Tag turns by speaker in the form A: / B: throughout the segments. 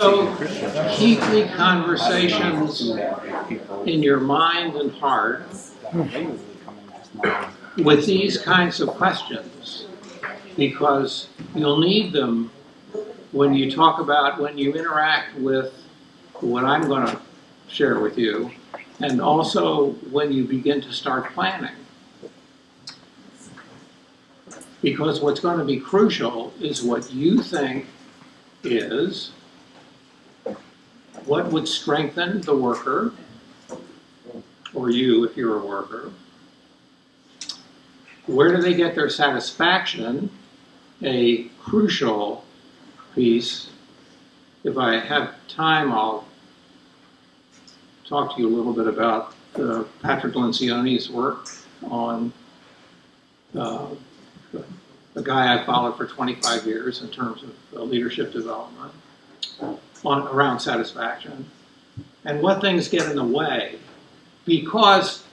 A: So keep the conversations in your mind and heart with these kinds of questions, because you'll need them when you interact with what I'm going to share with you, and also when you begin to start planning. Because what's going to be crucial is what you think is what would strengthen the worker, or you if you're a worker. Where do they get their satisfaction? A crucial piece. If I have time, I'll talk to you a little bit about Patrick Lencioni's work on a guy I followed for 25 years in terms of leadership development around satisfaction, and what things get in the way, because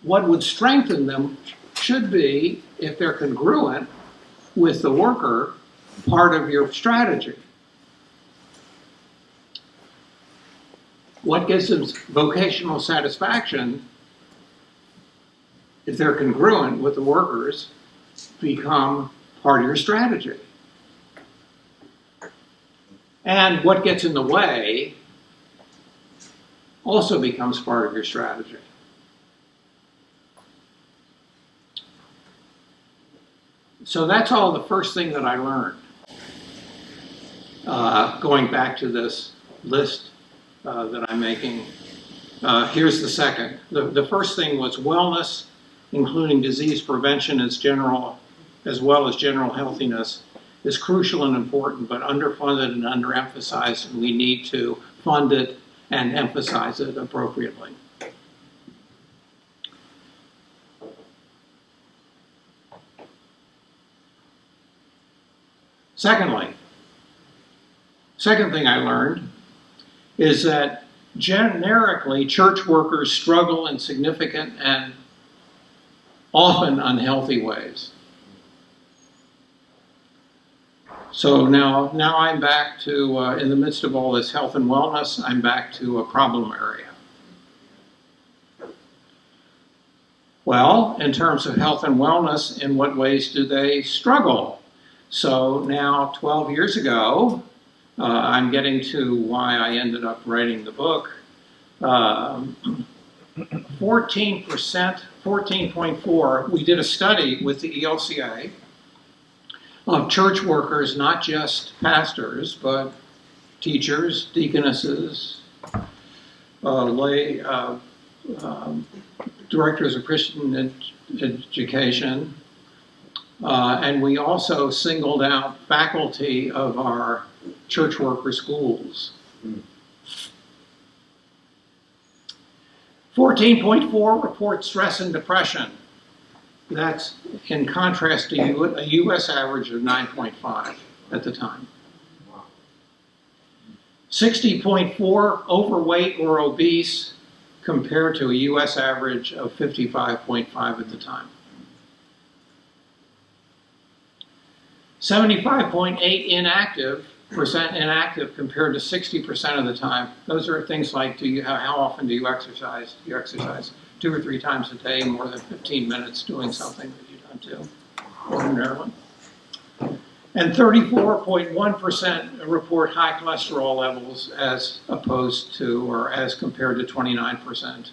A: what would strengthen them should be, if they're congruent with the worker, part of your strategy. What gives them vocational satisfaction, if they're congruent with the workers, become part of your strategy. And what gets in the way also becomes part of your strategy. So that's all the first thing that I learned. Going back to this list that I'm making, here's the second. The first thing was wellness, including disease prevention as well as general healthiness, is crucial and important, but underfunded and underemphasized, and we need to fund it and emphasize it appropriately. Second thing I learned is that generically church workers struggle in significant and often unhealthy ways. So now I'm back to, in the midst of all this health and wellness, I'm back to a problem area. Well, in terms of health and wellness, in what ways do they struggle? So now, 12 years ago, I'm getting to why I ended up writing the book. 14.4, we did a study with the ELCA of church workers, not just pastors, but teachers, deaconesses, lay directors of Christian education, and we also singled out faculty of our church worker schools. 14.4 reports stress and depression. That's in contrast to a U.S. average of 9.5 at the time. 60.4 overweight or obese compared to a U.S. average of 55.5 at the time. 75.8 inactive compared to 60% of the time. Those are things like, how often do you exercise? Do you exercise 2 or 3 times a day, more than 15 minutes doing something that you don't do ordinarily? And 34.1% report high cholesterol levels as opposed to, or as compared to 29%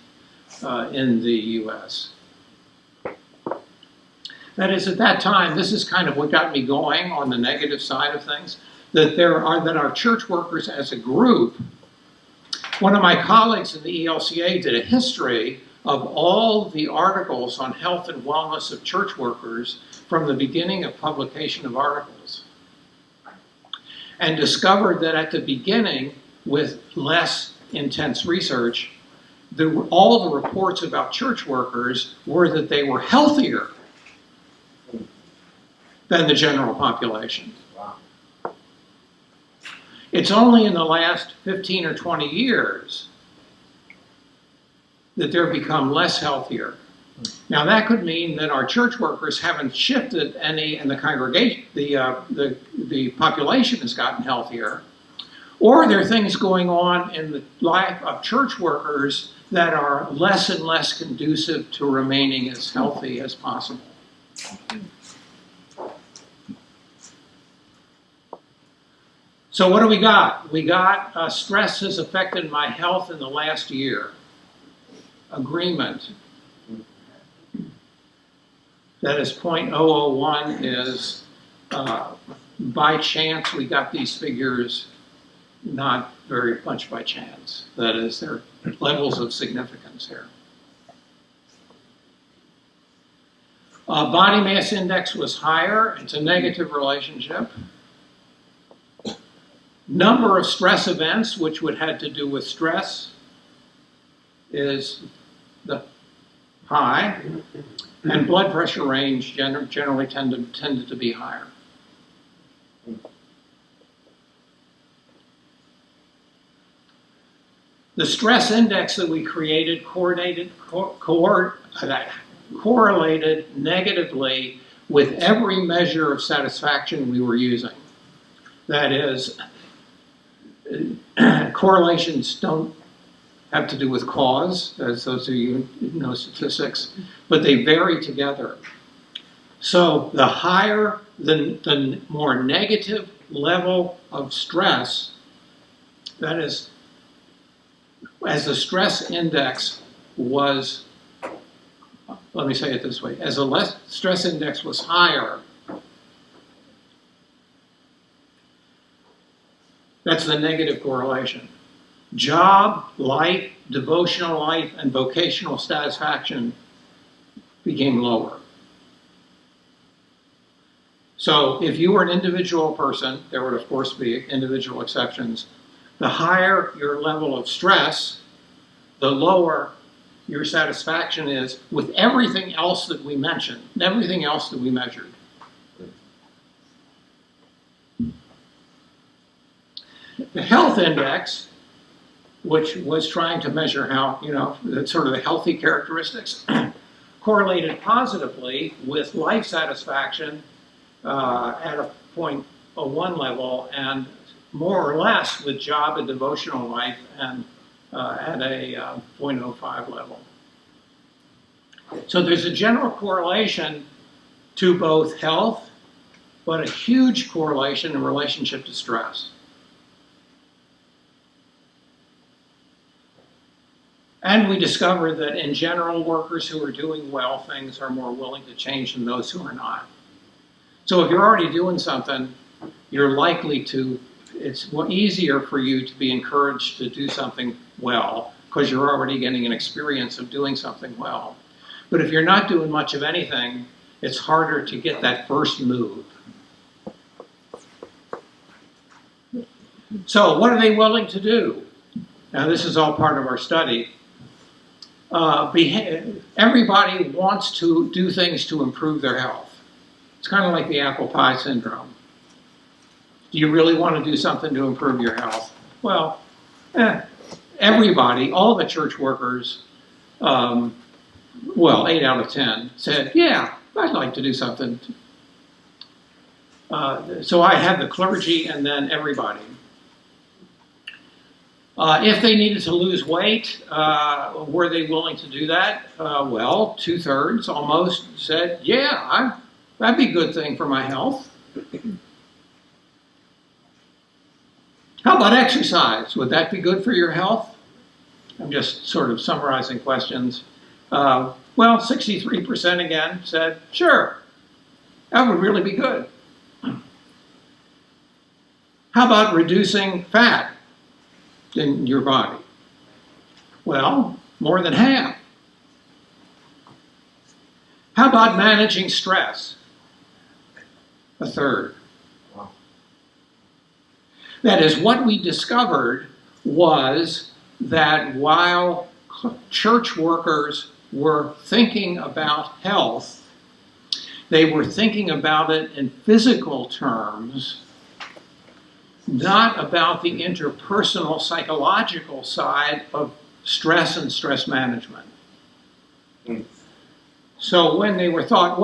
A: in the US. That is, at that time, this is kind of what got me going on the negative side of things, that our church workers as a group. One of my colleagues in the ELCA did a history of all the articles on health and wellness of church workers from the beginning of publication of articles, and discovered that at the beginning, with less intense research, all the reports about church workers were that they were healthier than the general population. Wow. It's only in the last 15 or 20 years that they've become less healthier. Now that could mean that our church workers haven't shifted any, and the congregation, the population has gotten healthier, Or there are things going on in the life of church workers that are less and less conducive to remaining as healthy as possible. So what do we got? We got stress has affected my health in the last year. Agreement. That is 0.001 is by chance we got these figures, not very much by chance. That is, there are levels of significance here. Body mass index was higher. It's a negative relationship. Number of stress events, which would have to do with stress, is the high. And blood pressure range generally tended to be higher. The stress index that we created correlated negatively with every measure of satisfaction we were using. That is, correlations don't have to do with cause, as those of you who know statistics, but they vary together. So the higher, the more negative level of stress, that is, as the stress index was, let me say it this way, as the stress index was higher, that's the negative correlation. Job, life, devotional life, and vocational satisfaction became lower. So if you were an individual person, there would of course be individual exceptions. The higher your level of stress, the lower your satisfaction is with everything else that we mentioned, everything else that we measured. The health index, which was trying to measure how, sort of the healthy characteristics, correlated positively with life satisfaction at a 0.01 level, and more or less with job and devotional life and at a 0.05 level. So there's a general correlation to both health, but a huge correlation in relationship to stress. And we discovered that in general, workers who are doing well, things are more willing to change than those who are not. So if you're already doing something, you're likely to, it's easier for you to be encouraged to do something well because you're already getting an experience of doing something well. But if you're not doing much of anything, it's harder to get that first move. So what are they willing to do? Now this is all part of our study. Everybody wants to do things to improve their health. It's kind of like the apple pie syndrome. Do you really want to do something to improve your health? Well, everybody, all the church workers, 8 out of 10 said, yeah, I'd like to do something. So I had the clergy and then everybody. If they needed to lose weight, were they willing to do that? 2/3 almost said, yeah, that'd be a good thing for my health. How about exercise? Would that be good for your health? I'm just sort of summarizing questions. 63% again said, sure, that would really be good. How about reducing fat in your body? Well, more than half. How about managing stress? 1/3. Wow. That is, what we discovered was that while church workers were thinking about health, they were thinking about it in physical terms, not about the interpersonal psychological side of stress and stress management. So when they were thought,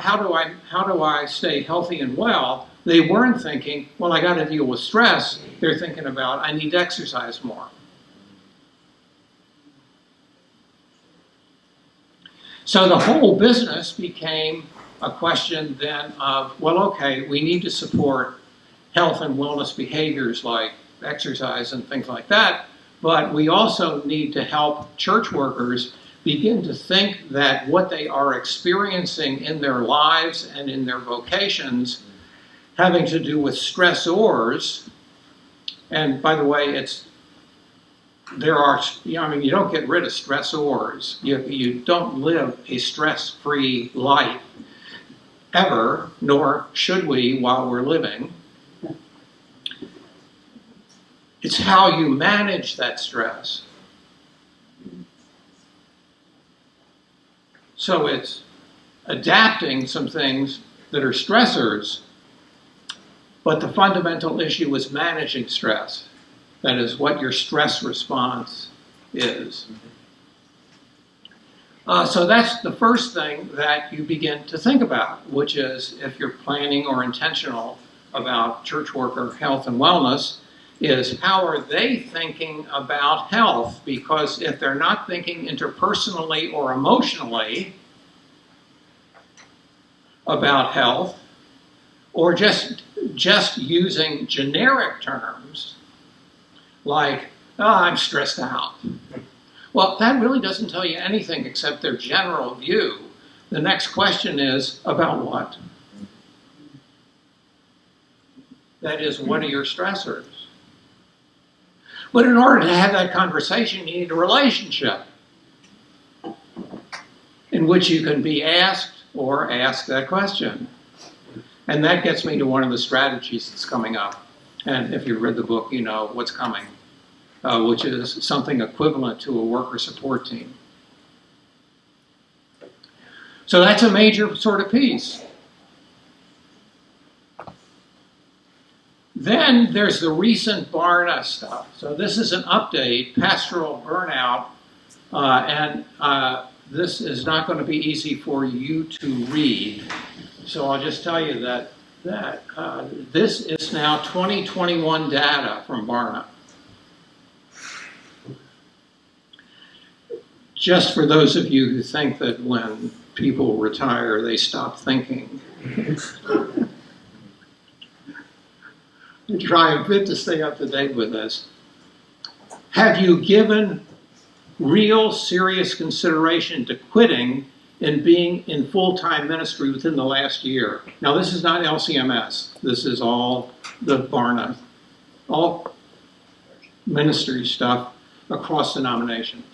A: how do I stay healthy and well? They weren't thinking, well, I got to deal with stress. They're thinking about, I need to exercise more. So the whole business became a question then of, well, okay, we need to support health and wellness behaviors like exercise and things like that, but we also need to help church workers begin to think that what they are experiencing in their lives and in their vocations having to do with stressors, and by the way, you don't get rid of stressors. You don't live a stress-free life ever, nor should we while we're living. It's how you manage that stress. So it's adapting some things that are stressors, but the fundamental issue is managing stress. That is what your stress response is. So that's the first thing that you begin to think about, which is if you're planning or intentional about church worker health and wellness, is how are they thinking about health? Because if they're not thinking interpersonally or emotionally about health, or just using generic terms like, oh, I'm stressed out. Well, that really doesn't tell you anything except their general view. The next question is, about what? That is, what are your stressors? But in order to have that conversation, you need a relationship in which you can be asked or ask that question. And that gets me to one of the strategies that's coming up. And if you've read the book, you know what's coming, which is something equivalent to a worker support team. So that's a major sort of piece. Then there's the recent Barna stuff. So this is an update, pastoral burnout, and this is not going to be easy for you to read. So I'll just tell you that this is now 2021 data from Barna. Just for those of you who think that when people retire, they stop thinking. Try a bit to stay up to date with this. Have you given real serious consideration to quitting and being in full-time ministry within the last year? Now, this is not LCMS. This is all the Barna, all ministry stuff across denominations.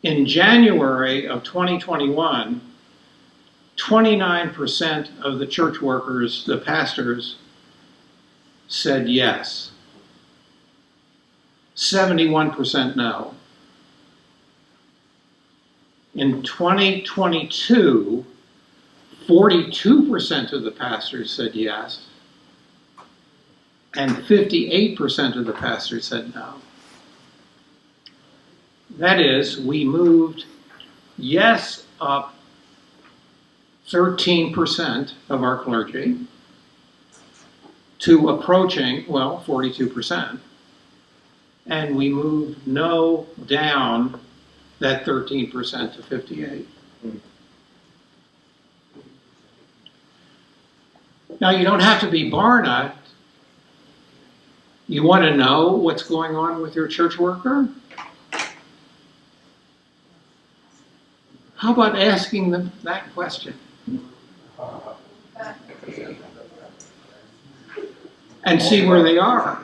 A: In January of 2021, 29% of the church workers, the pastors, said yes. 71% no. In 2022, 42% of the pastors said yes, and 58% of the pastors said no. That is, we moved yes up 13% of our clergy to approaching, 42%. And we moved no down that 13% to 58%. Now, you don't have to be Barna. You want to know what's going on with your church worker? How about asking them that question? And see where they are.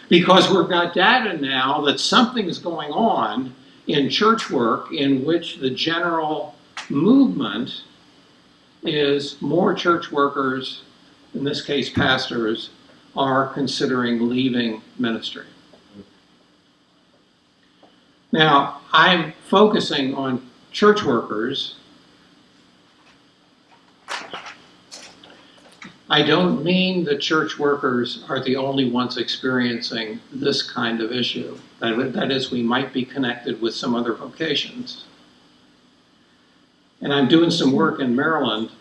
A: Because we've got data now that something's going on in church work in which the general movement is more church workers, in this case pastors, are considering leaving ministry. Now, I'm focusing on church workers. I don't mean that church workers are the only ones experiencing this kind of issue. That is, we might be connected with some other vocations. And I'm doing some work in Maryland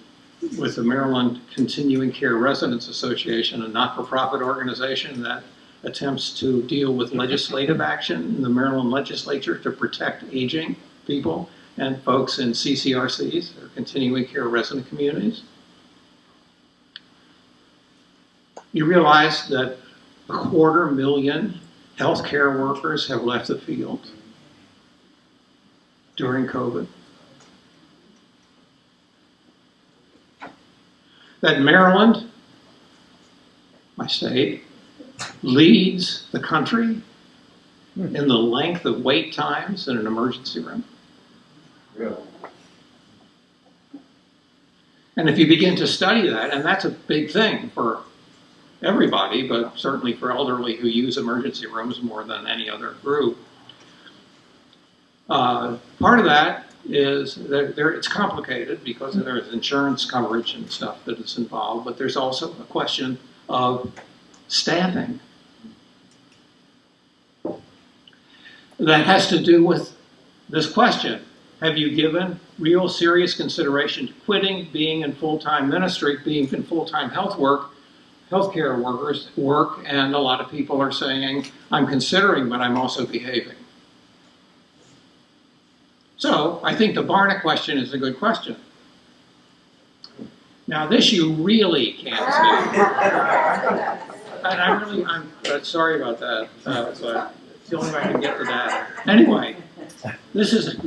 A: with the Maryland Continuing Care Residents Association, a not-for-profit organization that attempts to deal with legislative action in the Maryland legislature to protect aging people and folks in CCRCs, or continuing care resident communities. You realize that 250,000 healthcare workers have left the field during COVID. That Maryland, my state, leads the country in the length of wait times in an emergency room.
B: Really?
A: And if you begin to study that, and that's a big thing for everybody, but certainly for elderly who use emergency rooms more than any other group, part of that is that it's complicated because there's insurance coverage and stuff that is involved, but there's also a question of staffing that has to do with this question. Have you given real serious consideration to quitting being in full-time ministry, being in full-time healthcare workers work? And a lot of people are saying, I'm considering, but I'm also behaving. So I think the Barna question is a good question. Now this you really can't see. And I'm sorry about that, but it's the only way I can get to that. Anyway, this is,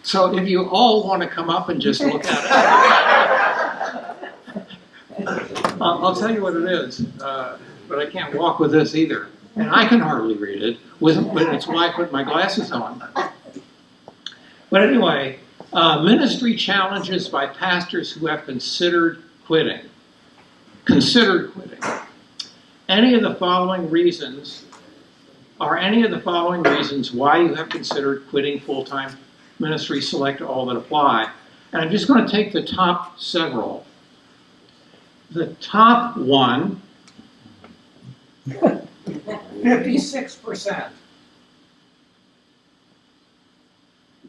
A: so if you all want to come up and just look at it, I'll tell you what it is, but I can't walk with this either. And I can hardly read it, but it's why I put my glasses on. But anyway, ministry challenges by pastors who have considered quitting. Any of the following reasons why you have considered quitting full-time ministry? Select all that apply. And I'm just going to take the top several. The top one, 56%.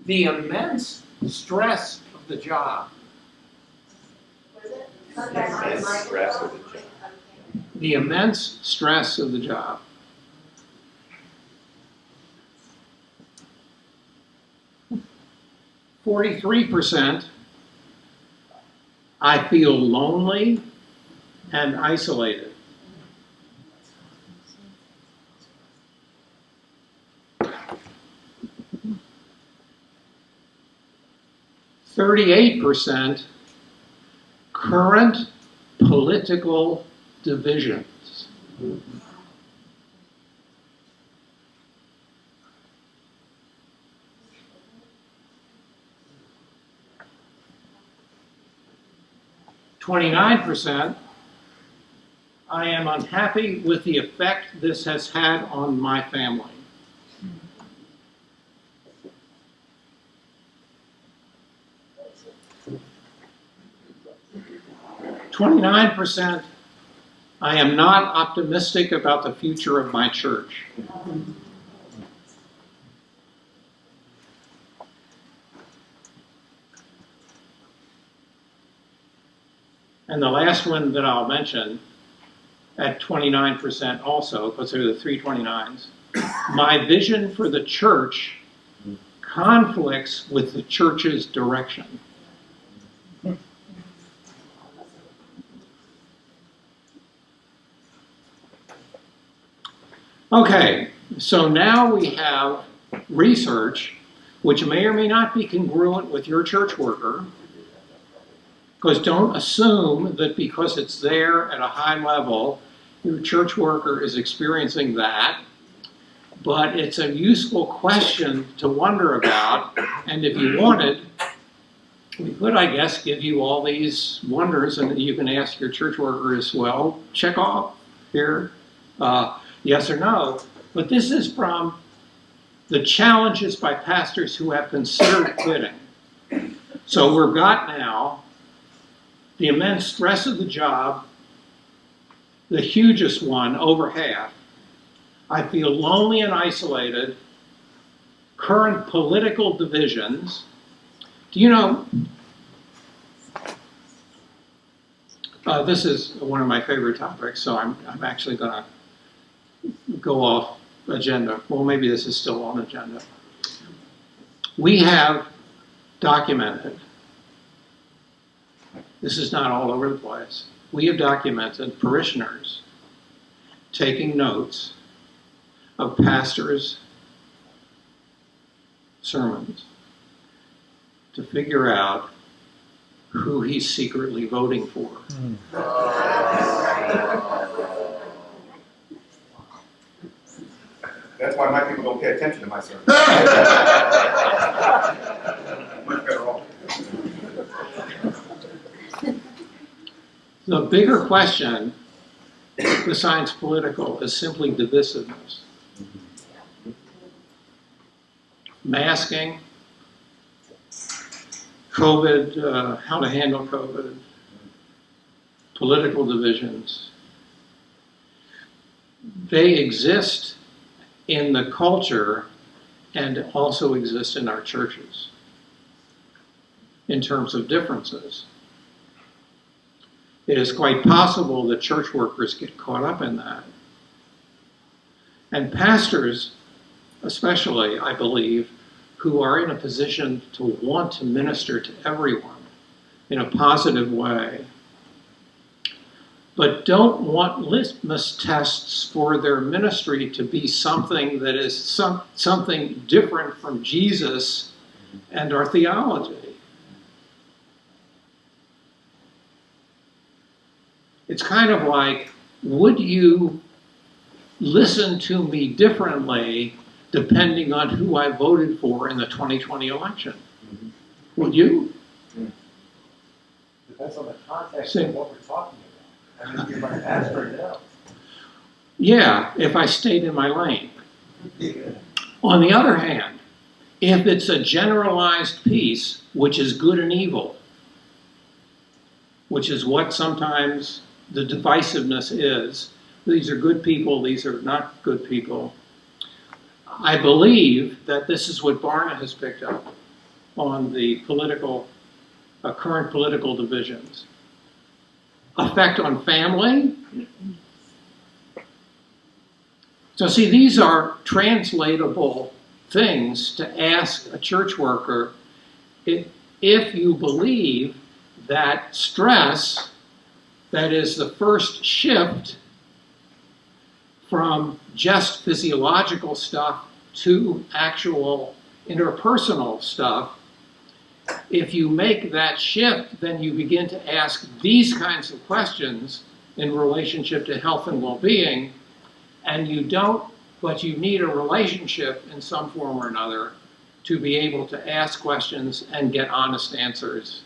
A: The immense stress of the job. The immense stress of the job. %, I feel lonely and isolated. 38%, current political divisions. %, I am unhappy with the effect this has had on my family. 29%, I am not optimistic about the future of my church. And the last one that I'll mention, at 29% also, because there are the three 29s, my vision for the church conflicts with the church's direction. Okay, so now we have research which may or may not be congruent with your church worker, because don't assume that because it's there at a high level, your church worker is experiencing that, but it's a useful question to wonder about, and if you wanted, we could, I guess, give you all these wonders, and you can ask your church worker as well, check off here, yes or no. But this is from the challenges by pastors who have considered quitting. So we've got now the immense stress of the job, the hugest one, over half. I feel lonely and isolated, current political divisions. Do you know, this is one of my favorite topics, so I'm actually going to go off agenda. Well, maybe this is still on agenda. We have documented, this is not all over the place, we have documented parishioners taking notes of pastors' sermons to figure out who he's secretly voting for.
B: That's why my people don't pay attention to my sermon. Much better off.
A: The bigger question, besides political, is simply divisiveness. Masking, COVID, how to handle COVID, political divisions. They exist in the culture and also exist in our churches in terms of differences. It is quite possible that church workers get caught up in that. And pastors, especially, I believe, who are in a position to want to minister to everyone in a positive way, but don't want litmus tests for their ministry to be something that is something different from Jesus and our theology. It's kind of like, would you listen to me differently depending on who I voted for in the 2020 election? Would you?
C: Depends on the context of what we're talking about. I mean, you're my pastor, no.
A: Yeah, if I stayed in my lane. On the other hand, if it's a generalized piece, which is good and evil, which is what sometimes the divisiveness is, these are good people, these are not good people, I believe that this is what Barna has picked up on the current political divisions. Effect on family. So see, these are translatable things to ask a church worker if you believe that stress, that is the first shift from just physiological stuff to actual interpersonal stuff, if you make that shift, then you begin to ask these kinds of questions in relationship to health and well-being, and you need a relationship in some form or another to be able to ask questions and get honest answers,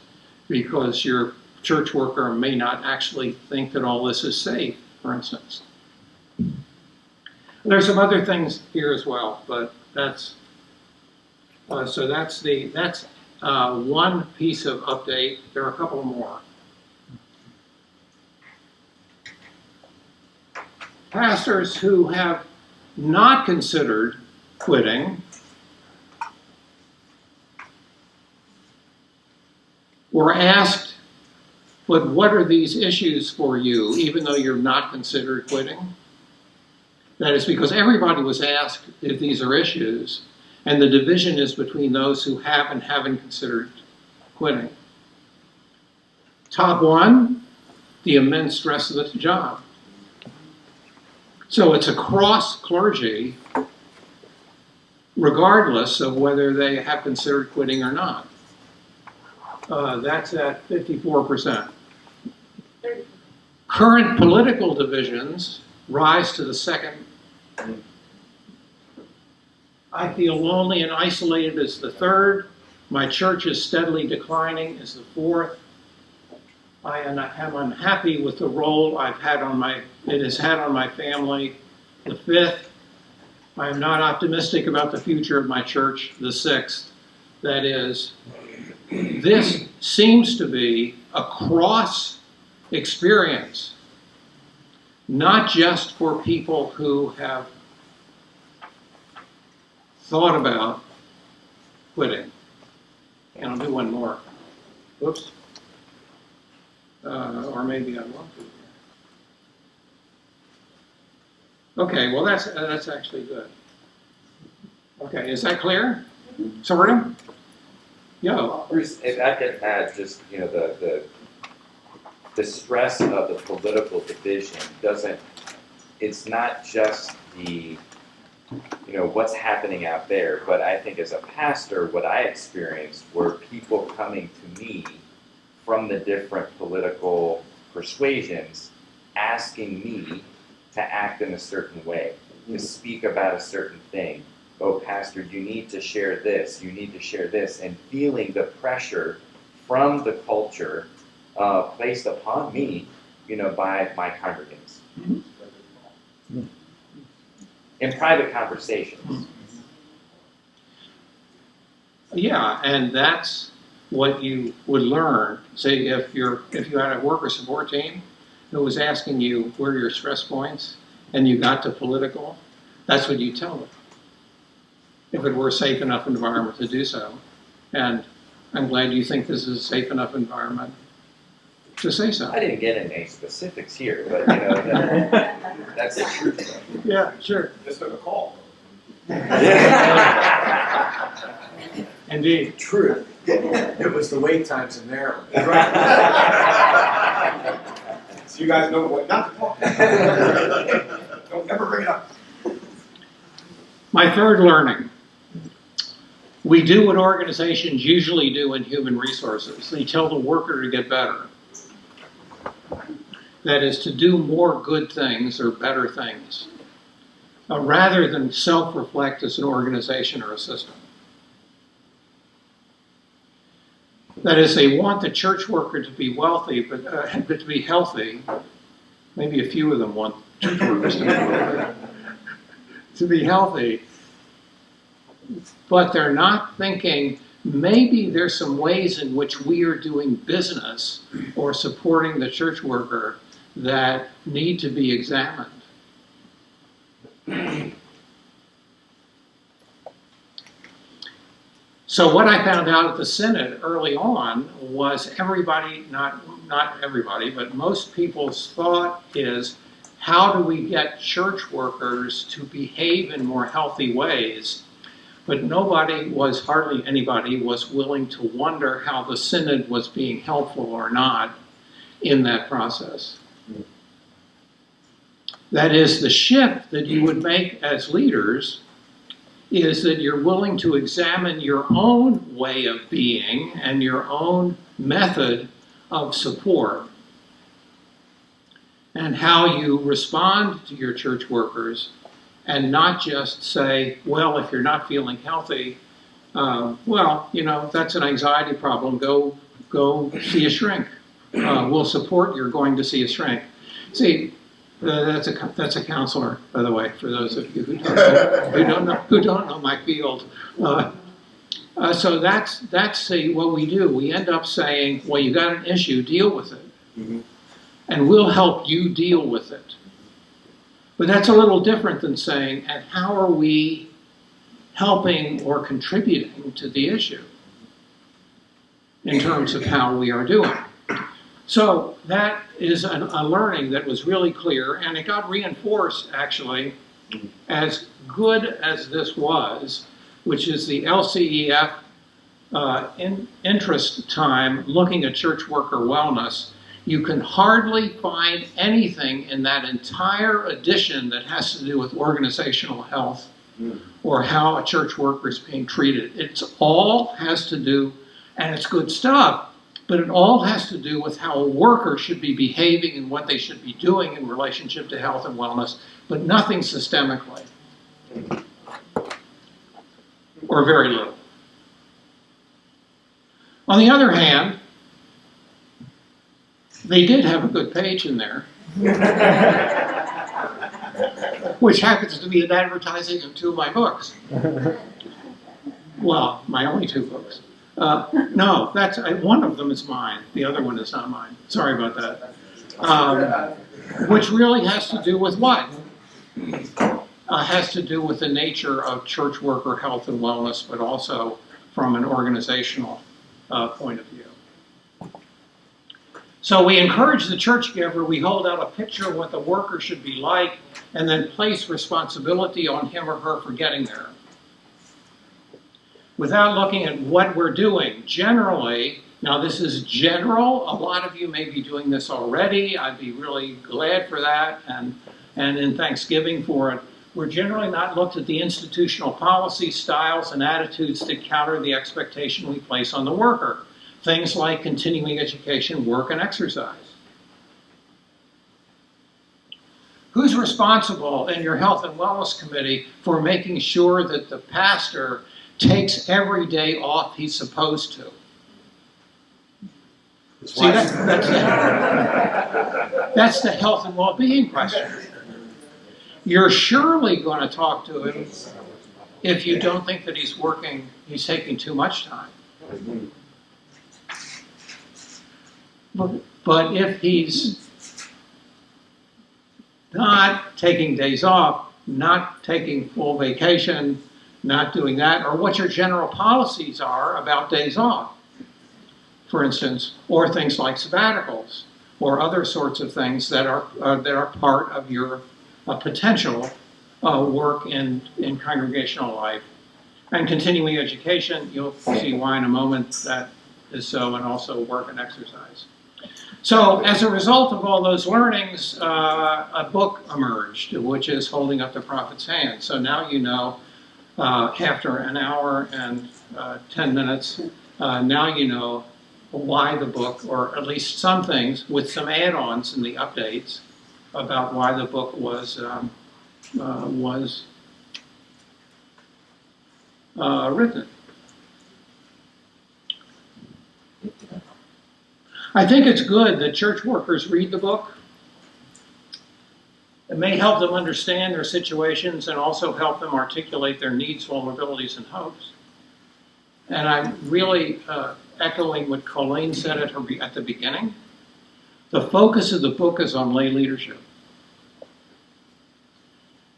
A: because your church worker may not actually think that all this is safe, for instance. There's some other things here as well, but that's one piece of update. There are a couple more. Pastors who have not considered quitting were asked, but what are these issues for you, even though you're not considered quitting? That is because everybody was asked if these are issues, and the division is between those who have and haven't considered quitting. Top one, the immense stress of the job. So it's across clergy, regardless of whether they have considered quitting or not. That's at 54%. Current political divisions rise to the second. I feel lonely and isolated is the third. My church is steadily declining is the fourth. I am unhappy with the role it has had on my family, the fifth. I am not optimistic about the future of my church, the sixth. That is, this seems to be a cross experience, not just for people who have thought about quitting. And I'll do one more. Whoops. Or maybe I won't do it. Okay, well, that's actually good. Okay, is that clear? Sort of? Yo.
D: Bruce, if I could add just, the stress of the political division it's not just the, what's happening out there, but I think as a pastor, what I experienced were people coming to me from the different political persuasions, asking me to act in a certain way, to speak about a certain thing. Oh, pastor, you need to share this, you need to share this, and feeling the pressure from the culture placed upon me, by my congregants. Mm-hmm. In private conversations.
A: Yeah, and that's what you would learn. Say if you had a worker support team who was asking you where are your stress points, and you got to political, that's what you tell them. If it were a safe enough environment to do so. And I'm glad you think this is a safe enough environment to say so.
D: I didn't get into any specifics here, but that's the truth.
A: Yeah, sure.
B: Just took a call.
A: Indeed.
C: Truth. It was the wait times in Maryland.
B: So you guys know what not to talk. Don't ever bring it up.
A: My third learning. We do what organizations usually do in human resources. They tell the worker to get better. That is, to do more good things or better things, rather than self-reflect as an organization or a system. That is, they want the church worker to be wealthy, but to be healthy. Maybe a few of them want church workers to be healthy. But they're not thinking, maybe there's some ways in which we are doing business or supporting the church worker that need to be examined. So what I found out at the Synod early on was everybody, not everybody, but most people's thought is, how do we get church workers to behave in more healthy ways? But hardly anybody was willing to wonder how the Synod was being helpful or not in that process. That is, the shift that you would make as leaders is that you're willing to examine your own way of being and your own method of support and how you respond to your church workers, and not just say, well, if you're not feeling healthy, that's an anxiety problem. Go see a shrink. We'll support your going to see a shrink. See, that's a counselor, by the way, for those of you who don't know my field. So that's what we do. We end up saying, well, you got an issue, deal with it, and we'll help you deal with it. But that's a little different than saying, and how are we helping or contributing to the issue in terms of how we are doing? So that is a learning that was really clear, and it got reinforced, actually, as good as this was, which is the LCEF interest time looking at church worker wellness. You can hardly find anything in that entire edition that has to do with organizational health or how a church worker is being treated. It all has to do, and it's good stuff, but it all has to do with how a worker should be behaving and what they should be doing in relationship to health and wellness, but nothing systemically. Or very little. On the other hand, they did have a good page in there, which happens to be an advertising of two of my books. Well, my only two books. No, one of them is mine. The other one is not mine. Sorry about that. Which really has to do with what? Has to do with the nature of church worker health and wellness, but also from an organizational point of view. So we encourage the church giver, we hold out a picture of what the worker should be like, and then place responsibility on him or her for getting there. Without looking at what we're doing, generally, now this is general, a lot of you may be doing this already, I'd be really glad for that, and in Thanksgiving for it. We're generally not looked at the institutional policy, styles, and attitudes that counter the expectation we place on the worker. Things like continuing education, work, and exercise. Who's responsible in your health and wellness committee for making sure that the pastor takes every day off he's supposed to? See, that's the health and well-being question. You're surely going to talk to him if you don't think that he's taking too much time. But if he's not taking days off, not taking full vacation, not doing that, or what your general policies are about days off, for instance, or things like sabbaticals, or other sorts of things that are part of your potential work in congregational life. And continuing education, you'll see why in a moment that is so, and also work and exercise. So as a result of all those learnings, a book emerged, which is Holding Up the Prophet's Hand. So now you know, after an hour and 10 minutes, now you know why the book, or at least some things, with some add-ons in the updates, about why the book was written. I think it's good that church workers read the book. It may help them understand their situations and also help them articulate their needs, vulnerabilities, and hopes. And I'm really echoing what Colleen said at the beginning. The focus of the book is on lay leadership.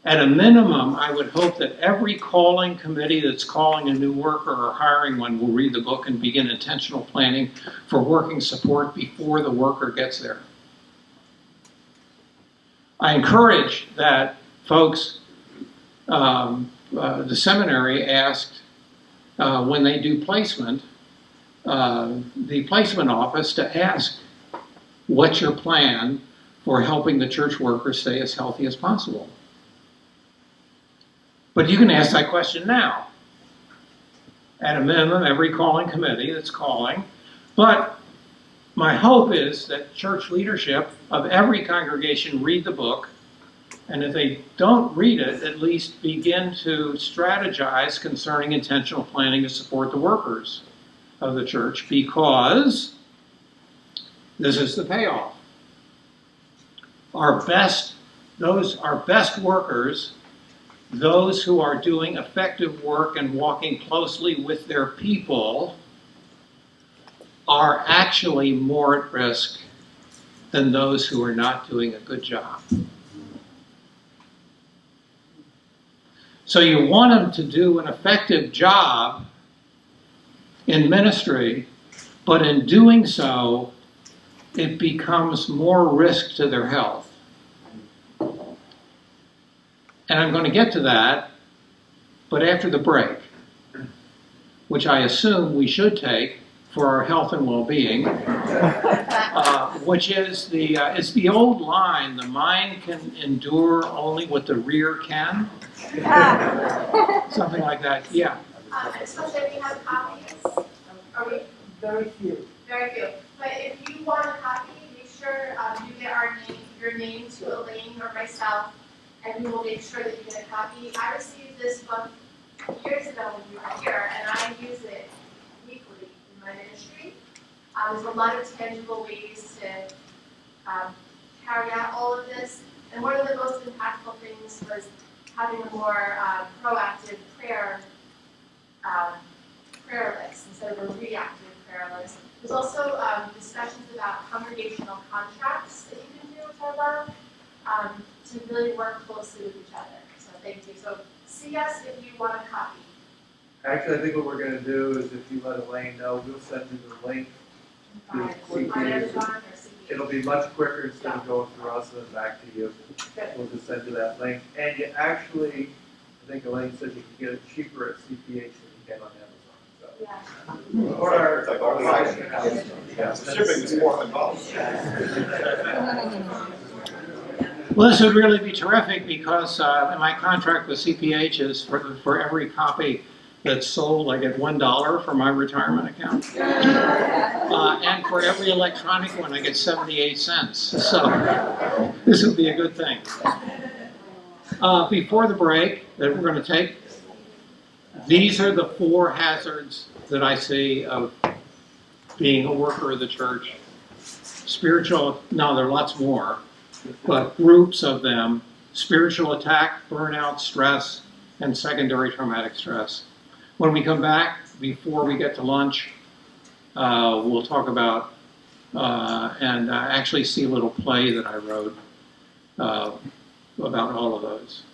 A: At a minimum, I would hope that every calling committee that's calling a new worker or hiring one will read the book and begin intentional planning for working support before the worker gets there. I encourage that folks, the seminary asked when they do placement, the placement office to ask, what's your plan for helping the church worker stay as healthy as possible? But you can ask that question now. At a minimum, every calling committee that's calling. But my hope is that church leadership of every congregation read the book, and if they don't read it, at least begin to strategize concerning intentional planning to support the workers of the church, because this is the payoff. Our best workers, those who are doing effective work and walking closely with their people, are actually more at risk than those who are not doing a good job. So you want them to do an effective job in ministry, but in doing so, it becomes more risk to their health. And I'm going to get to that, but after the break, which I assume we should take for our health and well-being, which is it's the old line, the mind can endure only what the rear can. Something like that, yeah.
E: Especially if we have copies. Are we?
C: Very few.
E: Very few. But if you want a copy, make sure you get your name to Elaine or myself, and we will make sure that you get a copy. I received this book years ago when you were here, and I use it weekly in my ministry. There's a lot of tangible ways to carry out all of this. And one of the most impactful things was having a more proactive prayer list instead of a reactive prayer list. There's also discussions about congregational contracts that you can do, which I love, to really work closely with each other. So thank you. So see us if you want a copy.
C: Actually, I think what we're gonna do is if you let Elaine know, we'll send you the link.
E: By Amazon or CBH.
C: It'll be much quicker instead of going through us and then back to you. We'll just send you that link. And you actually, I think Elaine said you can get it cheaper at CPH than you can on Amazon,
E: Yeah.
C: so. Or
B: It's like all the items.
C: Yeah.
B: Shipping is $400.
A: Well, this would really be terrific because my contract with CPH is for every copy that's sold, I get $1 for my retirement account. And for every electronic one, I get 78 cents. So this would be a good thing. Before the break that we're going to take, these are the 4 hazards that I see of being a worker of the church. Spiritual, no, there are lots more, but groups of them: spiritual attack, burnout, stress, and secondary traumatic stress. When we come back, before we get to lunch, we'll talk about and actually see a little play that I wrote about all of those.